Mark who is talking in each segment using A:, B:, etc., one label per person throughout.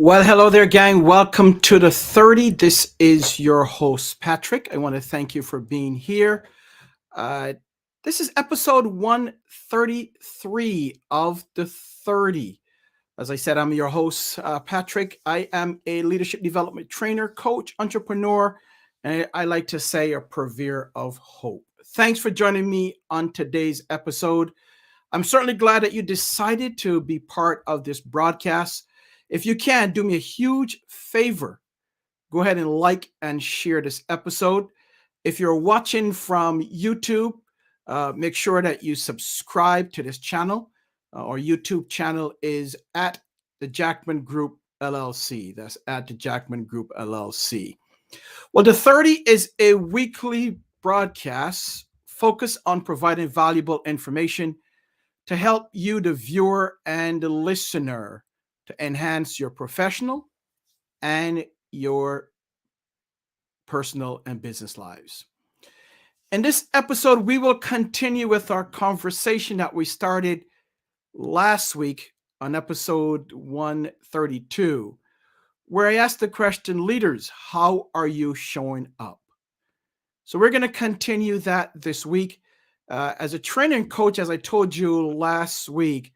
A: Well, hello there, gang. Welcome to the 30. This is your host, Patrick. I want to thank you for being here. Uh, this is episode 133 of the 30. As I said, I'm your host, Patrick. I am a leadership development trainer, coach, entrepreneur, and I like to say a purveyor of hope. Thanks for joining me on today's episode. I'm certainly glad that you decided to be part of this broadcast. If you can, do me a huge favor. Go ahead and like and share this episode. If you're watching from YouTube, make sure that you subscribe to this channel. Our YouTube channel is at the Jackman Group LLC. That's at the Jackman Group LLC. Well, the 30 is a weekly broadcast focused on providing valuable information to help you, the viewer and the listener, to enhance your professional and your personal and business lives. In this episode, we will continue with our conversation that we started last week on episode 132, where I asked the question, leaders, how are you showing up? So we're going to continue that this week. As a trainer and coach, as I told you last week,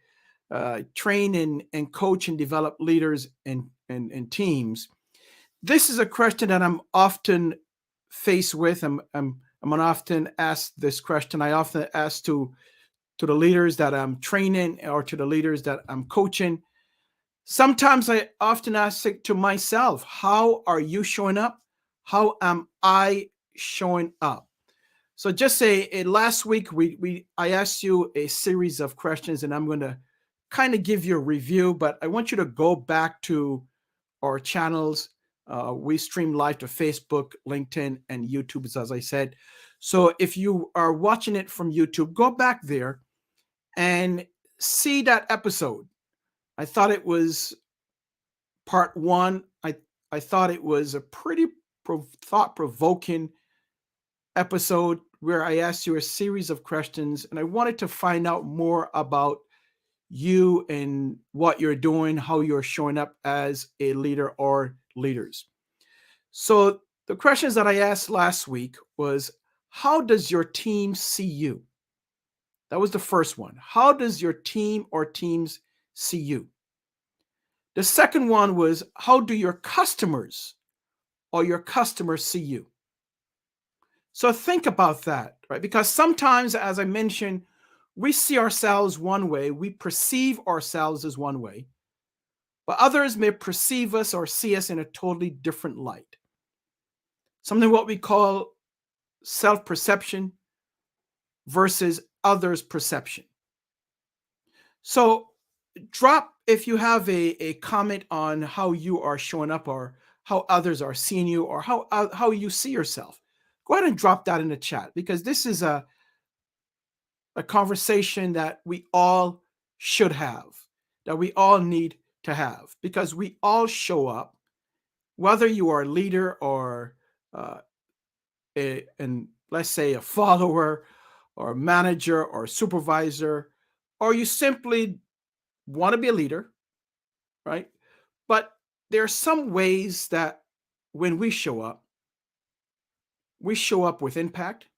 A: train and coach and develop leaders and teams. This is a question that I'm often faced with. I'm often asked this question. I often ask to the leaders that I'm training or to the leaders that I'm coaching. Sometimes I often ask it to myself, how are you showing up? How am I showing up? So just say last week I asked you a series of questions, and I'm going to kind of give you a review, but I want you to go back to our channels. We stream live to Facebook, LinkedIn, and YouTube, as I said. So if you are watching it from YouTube, go back there and see that episode. I thought it was part one. I thought it was a pretty thought-provoking episode where I asked you a series of questions, and I wanted to find out more about you and what you're doing, how you're showing up as a leader or leaders. So the questions that I asked last week was, how does your team see you? That was the first one. How does your team or teams see you? The second one was, how do your customers or your customers see you? So think about that, right? Because sometimes, as I mentioned, we see ourselves one way, we perceive ourselves as one way, but others may perceive us or see us in a totally different light. Something what we call self-perception versus others' perception. So drop if you have a comment on how you are showing up or how others are seeing you or how you see yourself. Go ahead and drop that in the chat, because this is a conversation that we all should have, that we all need to have, because we all show up, whether you are a leader or and let's say a follower or a manager or a supervisor, or you simply want to be a leader, right? But there are some ways that when we show up with impact.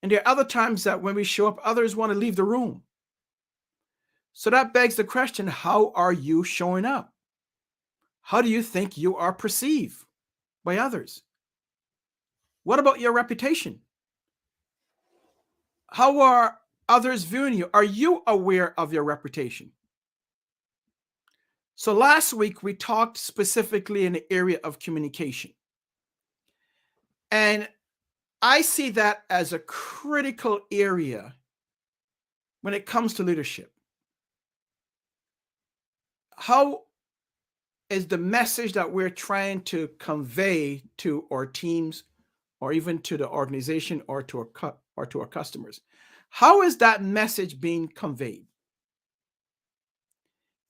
A: And there are other times that when we show up, others want to leave the room. So that begs the question, how are you showing up? How do you think you are perceived by others? What about your reputation? How are others viewing you? Are you aware of your reputation? So last week, we talked specifically in the area of communication. And I see that as a critical area when it comes to leadership. How is the message that we're trying to convey to our teams or even to the organization or to our customers? How is that message being conveyed?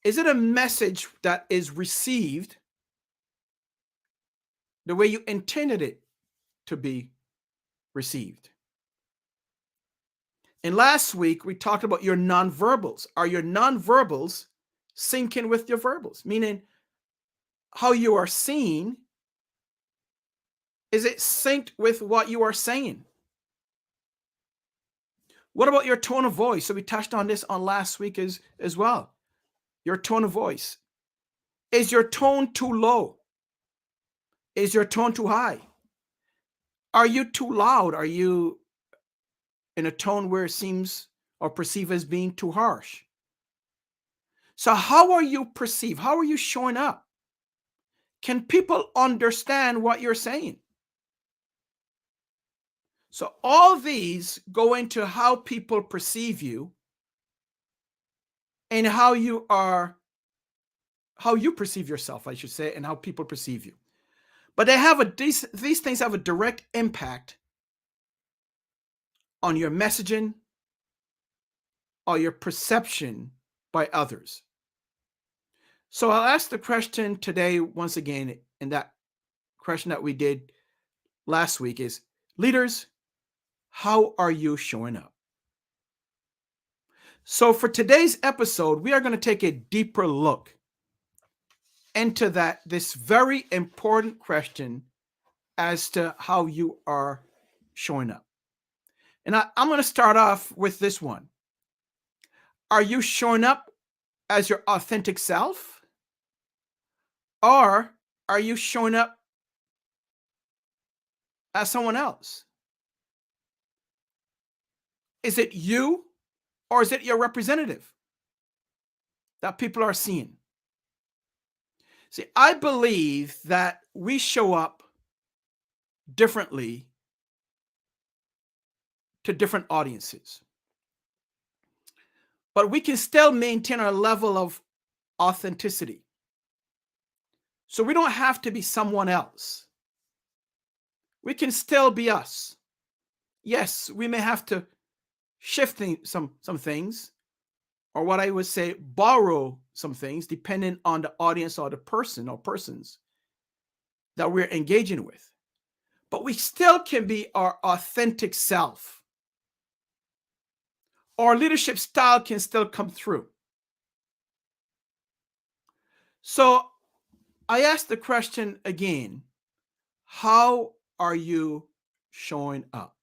A: Is it a message that is received the way you intended it to be received? And last week, we talked about your nonverbals. Are your nonverbals syncing with your verbals? Meaning, how you are seen, is it synced with what you are saying? What about your tone of voice? So we touched on this on last week as well. Your tone of voice. Is your tone too low? Is your tone too high? Are you too loud? Are you in a tone where it seems or perceived as being too harsh? So how are you perceived? How are you showing up? Can people understand what you're saying? So all these go into how people perceive you and how you perceive yourself, I should say, and how people perceive you. But these things have a direct impact on your messaging or your perception by others. So I'll ask the question today once again, and that question that we did last week is, leaders, how are you showing up? So for today's episode, we are going to take a deeper look into this very important question as to how you are showing up. And I'm going to start off with this one. Are you showing up as your authentic self? Or are you showing up as someone else? Is it you or is it your representative that people are seeing? See, I believe that we show up differently to different audiences, but we can still maintain our level of authenticity. So we don't have to be someone else. We can still be us. Yes, we may have to shift some things, or what I would say, borrow some things, depending on the audience or the person or persons that we're engaging with. But we still can be our authentic self. Our leadership style can still come through. So I ask the question again, how are you showing up?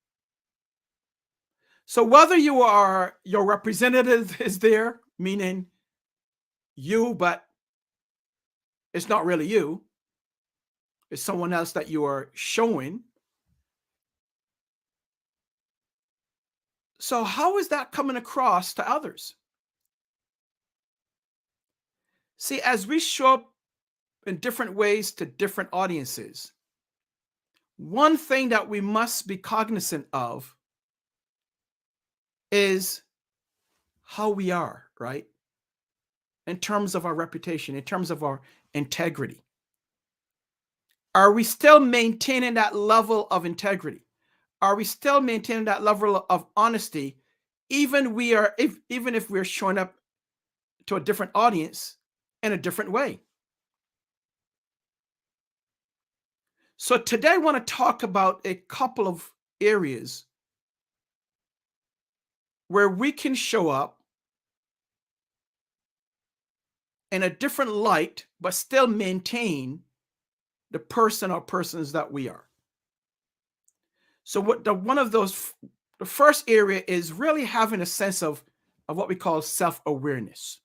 A: So whether your representative is there, meaning you, but it's not really you, it's someone else that you are showing. So how is that coming across to others? See, as we show up in different ways to different audiences, one thing that we must be cognizant of is how we are, right? In terms of our reputation, in terms of our integrity. Are we still maintaining that level of integrity? Are we still maintaining that level of honesty, even if we're showing up to a different audience in a different way? So today I want to talk about a couple of areas where we can show up in a different light, but still maintain the person or persons that we are. So the first area is really having a sense of what we call self-awareness.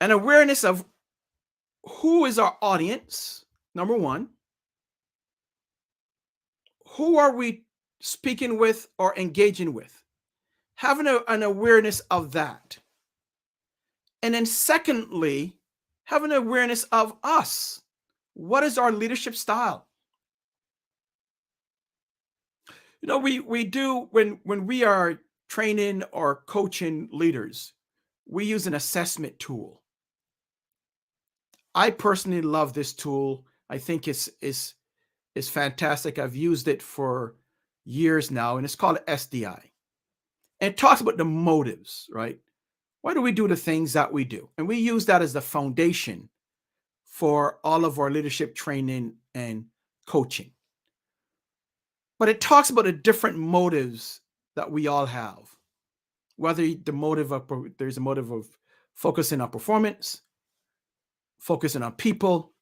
A: An awareness of who is our audience, number one. Who are we speaking with or engaging with? Having an awareness of that. And then secondly, having an awareness of us. What is our leadership style? You know, we do when we are training or coaching leaders, we use an assessment tool. I personally love this tool. I think it's fantastic. I've used it for years now, and it's called SDI. And it talks about the motives, right? Why do we do the things that we do? And we use that as the foundation for all of our leadership training and coaching. But it talks about the different motives that we all have. Whether there's a motive of focusing on performance, focusing on people,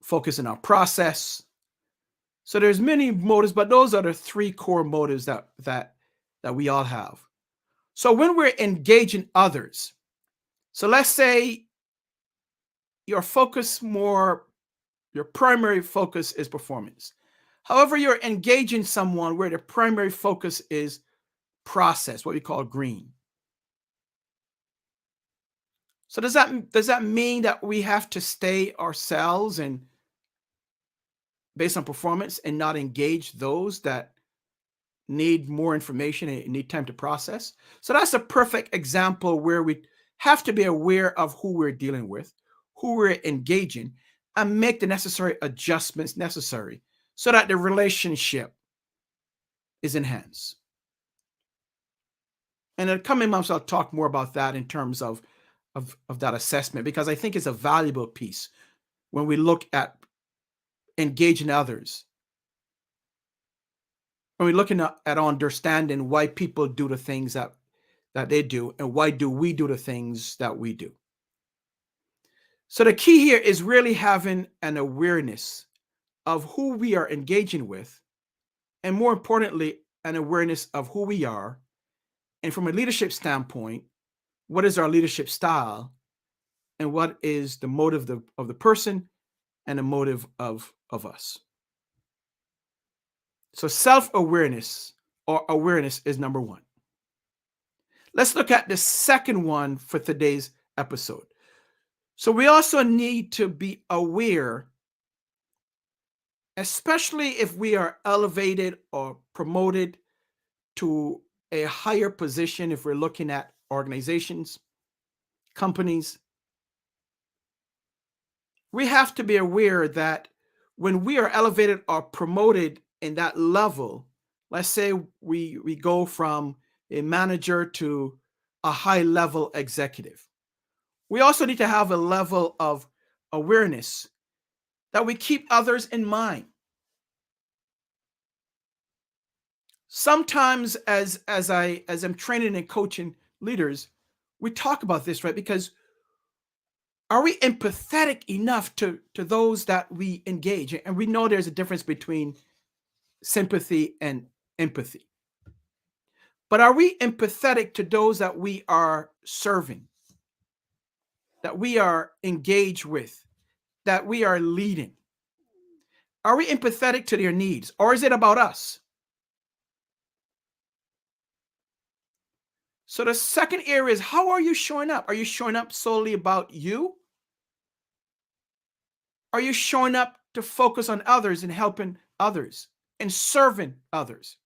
A: focusing on process. So there's many motives, but those are the three core motives that we all have. So when we're engaging others, so let's say your primary focus is performance. However, you're engaging someone where the primary focus is process, what we call green. So does that mean that we have to stay ourselves and based on performance and not engage those that need more information and need time to process? So that's a perfect example where we have to be aware of who we're dealing with, who we're engaging, and make the necessary adjustments necessary so that the relationship is enhanced. And in the coming months, I'll talk more about that in terms of that assessment, because I think it's a valuable piece when we look at engaging others. When we're looking at understanding why people do the things that they do, and why do we do the things that we do. So the key here is really having an awareness of who we are engaging with, and more importantly, an awareness of who we are. And from a leadership standpoint, what is our leadership style, and what is the motive of the person and the motive of us. So self-awareness or awareness is number one. Let's look at the second one for today's episode. So we also need to be aware, especially if we are elevated or promoted to a higher position, if we're looking at organizations, companies, we have to be aware that when we are elevated or promoted in that level, let's say we go from a manager to a high level executive, we also need to have a level of awareness that we keep others in mind. Sometimes as I'm training and coaching leaders, we talk about this, right? Because are we empathetic enough to those that we engage? And we know there's a difference between sympathy and empathy. But are we empathetic to those that we are serving, that we are engaged with, that we are leading? Are we empathetic to their needs, or is it about us? So the second area is, how are you showing up? Are you showing up solely about you? Are you showing up to focus on others and helping others and serving others?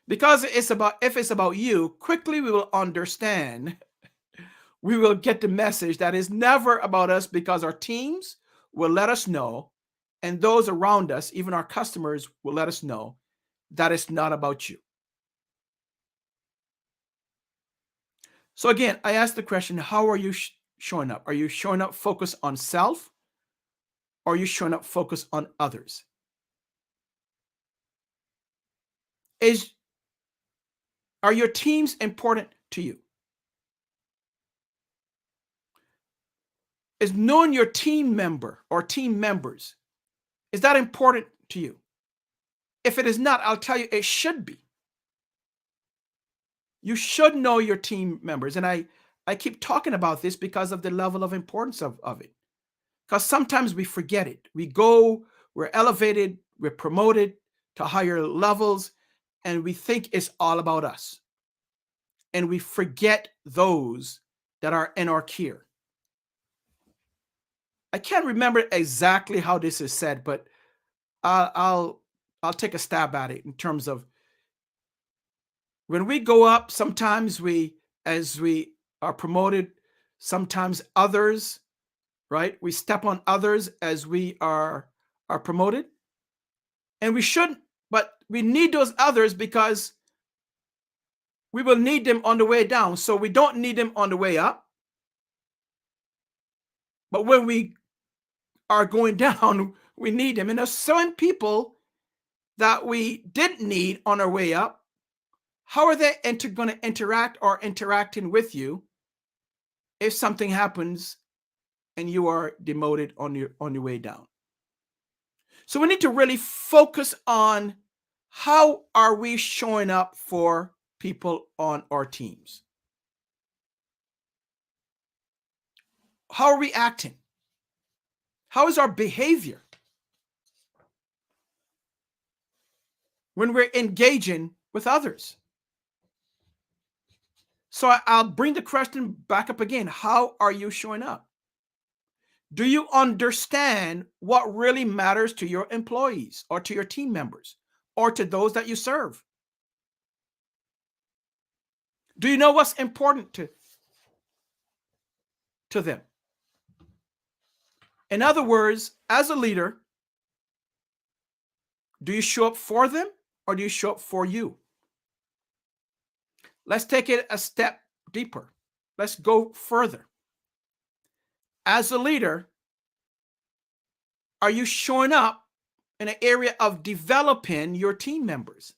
A: Because if it's about you, quickly we will understand, we will get the message that is never about us, because our teams will let us know, and those around us, even our customers, will let us know that it's not about you. So again, I asked the question, how are you showing up? Are you showing up focused on self? Or are you showing up focused on others? Are your teams important to you? Is knowing your team member or team members, is that important to you? If it is not, I'll tell you, it should be. You should know your team members. And I keep talking about this because of the level of importance of it. Because sometimes we forget it. We're elevated, we're promoted to higher levels, and we think it's all about us. And we forget those that are in our care. I can't remember exactly how this is said, but I'll take a stab at it in terms of, when we go up, sometimes as we are promoted, sometimes others, right? We step on others as we are promoted. And we shouldn't, but we need those others because we will need them on the way down. So we don't need them on the way up. But when we are going down, we need them. And there's certain people that we didn't need on our way up. How are they going to interact or interacting with you if something happens and you are demoted on your way down. So we need to really focus on how are we showing up for people on our teams? How are we acting? How is our behavior when we're engaging with others? So I'll bring the question back up again. How are you showing up? Do you understand what really matters to your employees or to your team members or to those that you serve? Do you know what's important to them? In other words, as a leader, do you show up for them or do you show up for you? Let's take it a step deeper. Let's go further. As a leader, are you showing up in an area of developing your team members?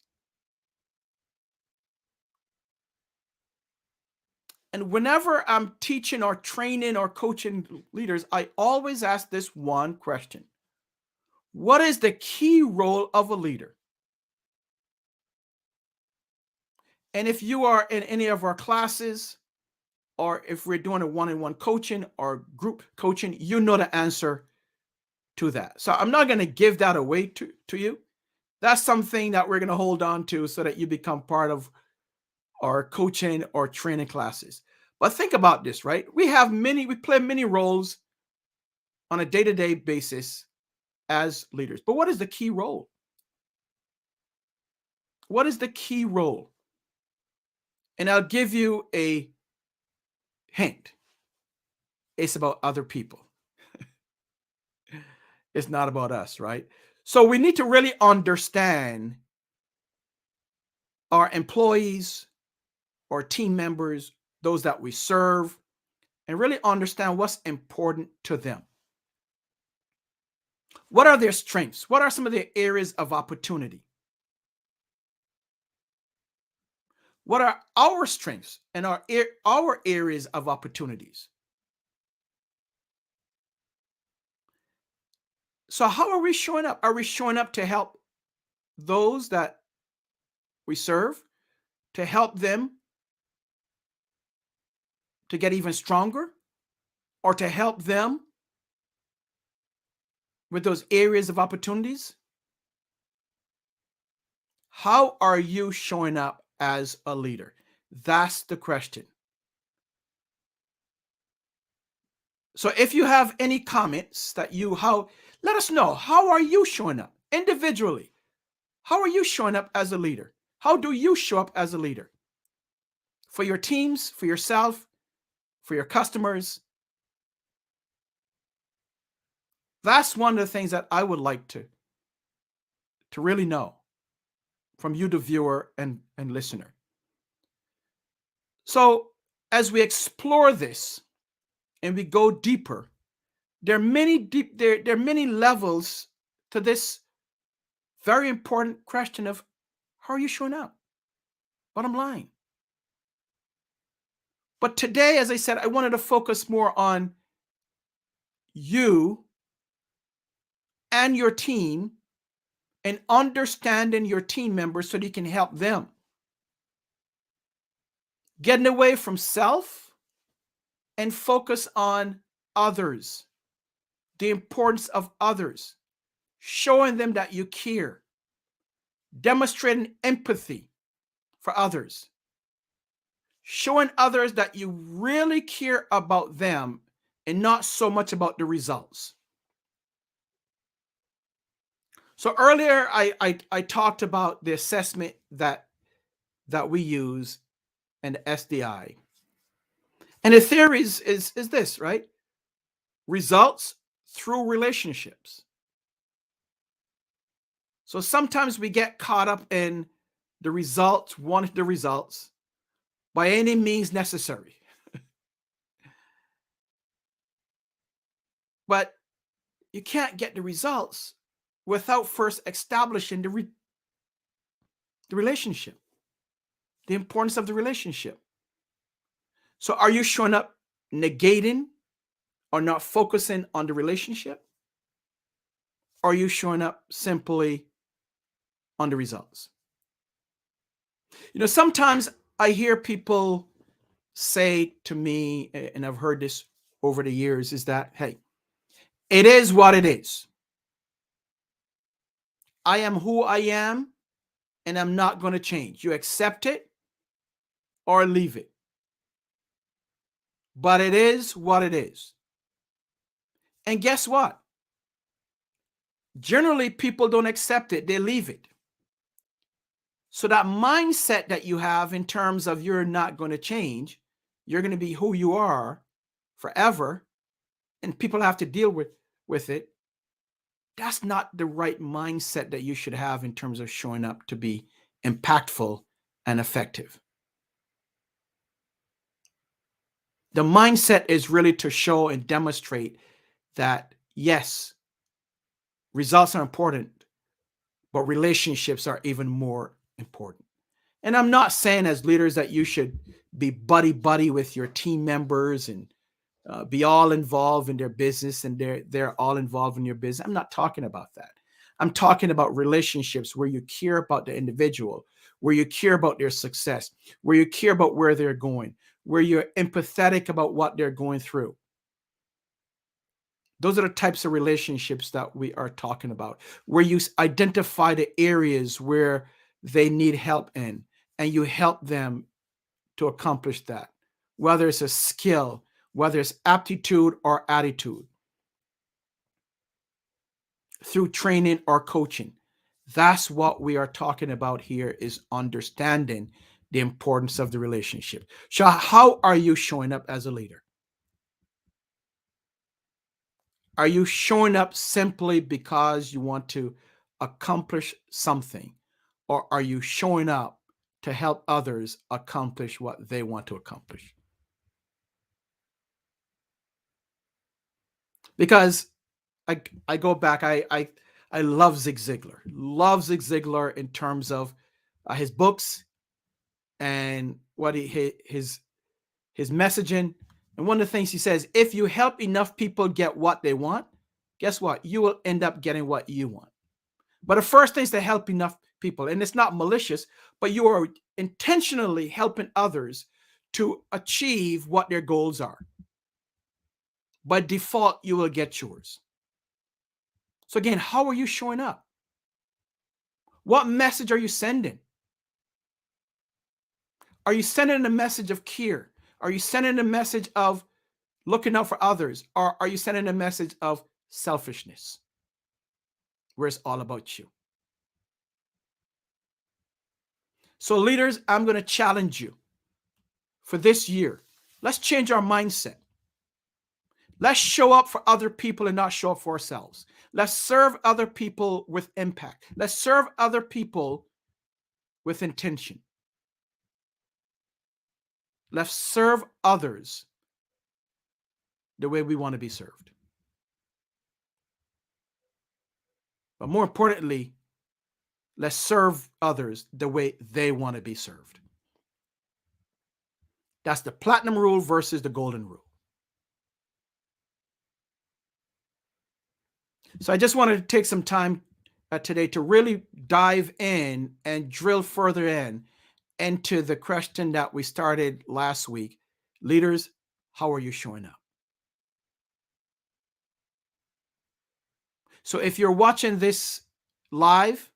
A: And whenever I'm teaching or training or coaching leaders, I always ask this one question. What is the key role of a leader? And if you are in any of our classes, or if we're doing a one-on-one coaching or group coaching, you know the answer to that. So I'm not going to give that away to you. That's something that we're going to hold on to so that you become part of our coaching or training classes. But think about this, right? We play many roles on a day-to-day basis as leaders. But what is the key role? What is the key role? And I'll give you a hint. It's about other people. It's not about us, right? So we need to really understand our employees, our team members, those that we serve, and really understand what's important to them. What are their strengths? What are some of their areas of opportunity? What are our strengths and our areas of opportunities? So how are we showing up? Are we showing up to help those that we serve, to help them to get even stronger, or to help them with those areas of opportunities? How are you showing up as a leader? That's the question. So if you have any comments let us know. How are you showing up individually? How are you showing up as a leader? How do you show up as a leader? For your teams, for yourself, for your customers? That's one of the things that I would like to really know from you, the viewer and listener. So as we explore this and we go deeper, there are many levels to this very important question of how are you showing up? Bottom line. But today, as I said, I wanted to focus more on you and your team and understanding your team members so that you can help them. Getting away from self and focus on others, the importance of others, showing them that you care, demonstrating empathy for others, showing others that you really care about them and not so much about the results. So earlier I talked about the assessment that we use and the SDI. And the theory is this, right? Results through relationships. So sometimes we get caught up in the results, wanting the results by any means necessary. But you can't get the results without first establishing the relationship, the importance of the relationship. So are you showing up negating or not focusing on the relationship? Or are you showing up simply on the results? Sometimes I hear people say to me, and I've heard this over the years, is that, hey, it is what it is. I am who I am, and I'm not going to change. You accept it or leave it. But it is what it is. And guess what? Generally, people don't accept it, they leave it. So that mindset that you have in terms of you're not going to change, you're going to be who you are forever, and people have to deal with it. That's not the right mindset that you should have in terms of showing up to be impactful and effective. The mindset is really to show and demonstrate that, yes, results are important, but relationships are even more important. And I'm not saying as leaders that you should be buddy with your team members and be all involved in their business and they're all involved in your business. I'm not talking about that. I'm talking about relationships where you care about the individual, where you care about their success, where you care about where they're going, where you're empathetic about what they're going through. Those are the types of relationships that we are talking about, where you identify the areas where they need help in, and you help them to accomplish that, whether it's a skill, whether it's aptitude or attitude, through training or coaching. That's what we are talking about here, is understanding the importance of the relationship. So how are you showing up as a leader? Are you showing up simply because you want to accomplish something? Or are you showing up to help others accomplish what they want to accomplish? Because I go back, I love Zig Ziglar. Love Zig Ziglar in terms of his books and what his messaging. And one of the things he says, if you help enough people get what they want, guess what? You will end up getting what you want. But the first thing is to help enough people. And it's not malicious, but you are intentionally helping others to achieve what their goals are. By default, you will get yours. So again, how are you showing up? What message are you sending? Are you sending a message of care? Are you sending a message of looking out for others? Or are you sending a message of selfishness, where it's all about you? So leaders, I'm going to challenge you for this year. Let's change our mindset. Let's show up for other people and not show up for ourselves. Let's serve other people with impact. Let's serve other people with intention. Let's serve others the way we want to be served. But more importantly, let's serve others the way they want to be served. That's the platinum rule versus the golden rule. So I just wanted to take some time today to really dive in and drill further into the question that we started last week. Leaders, how are you showing up? So if you're watching this live,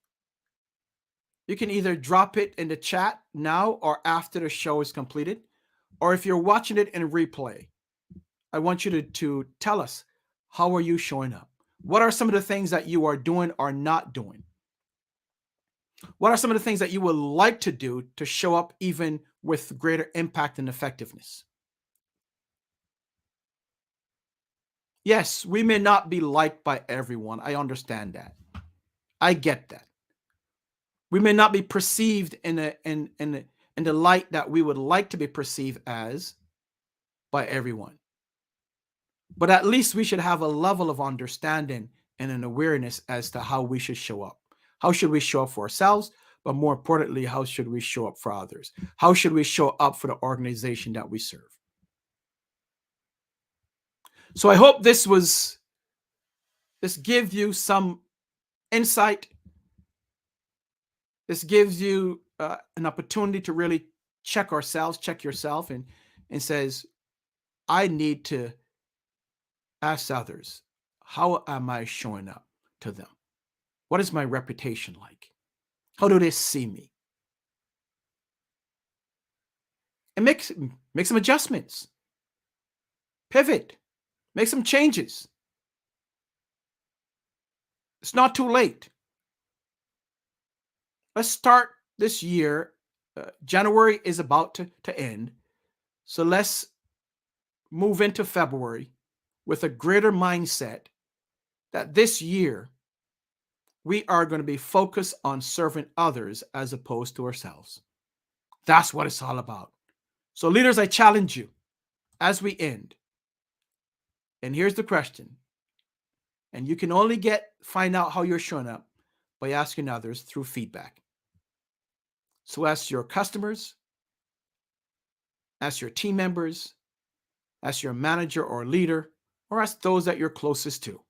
A: you can either drop it in the chat now or after the show is completed. Or if you're watching it in replay, I want you to tell us, how are you showing up? What are some of the things that you are doing or not doing? What are some of the things that you would like to do to show up even with greater impact and effectiveness? Yes, we may not be liked by everyone. I understand that. I get that. We may not be perceived in the light that we would like to be perceived as by everyone. But at least we should have a level of understanding and an awareness as to how we should show up. How should we show up for ourselves? But more importantly, how should we show up for others? How should we show up for the organization that we serve? So I hope this gives you some insight. This gives you an opportunity to really check yourself, and says, I need to ask others, how am I showing up to them? What is my reputation like? How do they see me? And make some adjustments, pivot, make some changes. It's not too late. Let's start this year. January is about to end. So let's move into February with a greater mindset that this year we are going to be focused on serving others as opposed to ourselves. That's what it's all about. So, leaders, I challenge you as we end. And here's the question. And you can only find out how you're showing up by asking others through feedback. So ask your customers, ask your team members, ask your manager or leader, or ask those that you're closest to.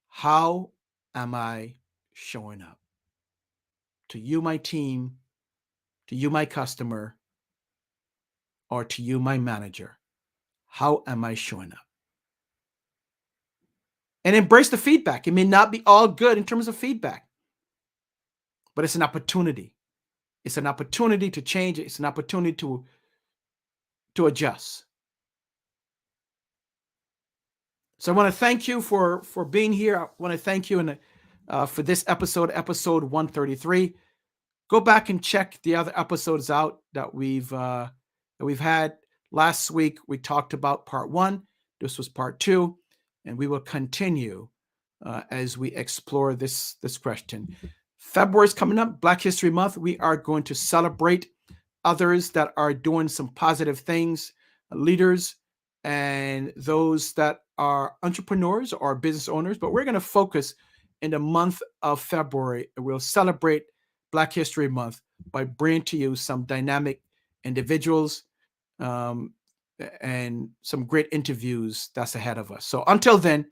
A: How am I showing up? To you, my team, to you, my customer, or to you, my manager. How am I showing up? And embrace the feedback. It may not be all good in terms of feedback, but it's an opportunity. It's an opportunity to change it. It's an opportunity to adjust. So I want to thank you for being here. I want to thank you for this episode 133. Go back and check the other episodes out that we've had. Last week we talked about part 1. This was part 2, and we will continue as we explore this question. February is coming up, Black History Month. We are going to celebrate others that are doing some positive things, leaders, and those that are entrepreneurs or business owners. But we're going to focus in the month of February, and we'll celebrate Black History Month by bringing to you some dynamic individuals and some great interviews that's ahead of us. So until then,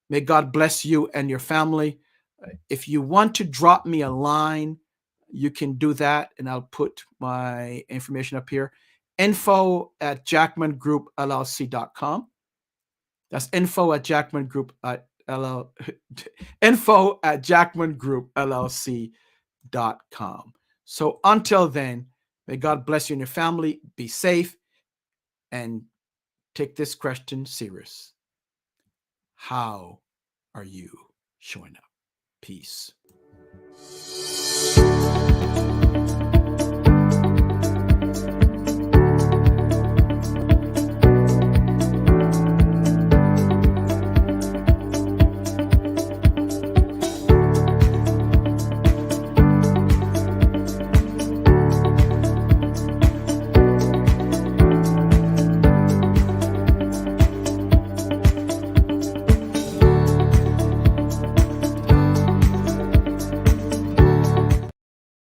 A: may God bless you and your family. If you want to drop me a line, you can do that, and I'll put my information up here. Info at Jackman Group LLC.com. That's info at Jackman Group info at Jackman Group LLC.com. So until then, may God bless you and your family. Be safe and take this question serious. How are you showing up? Peace.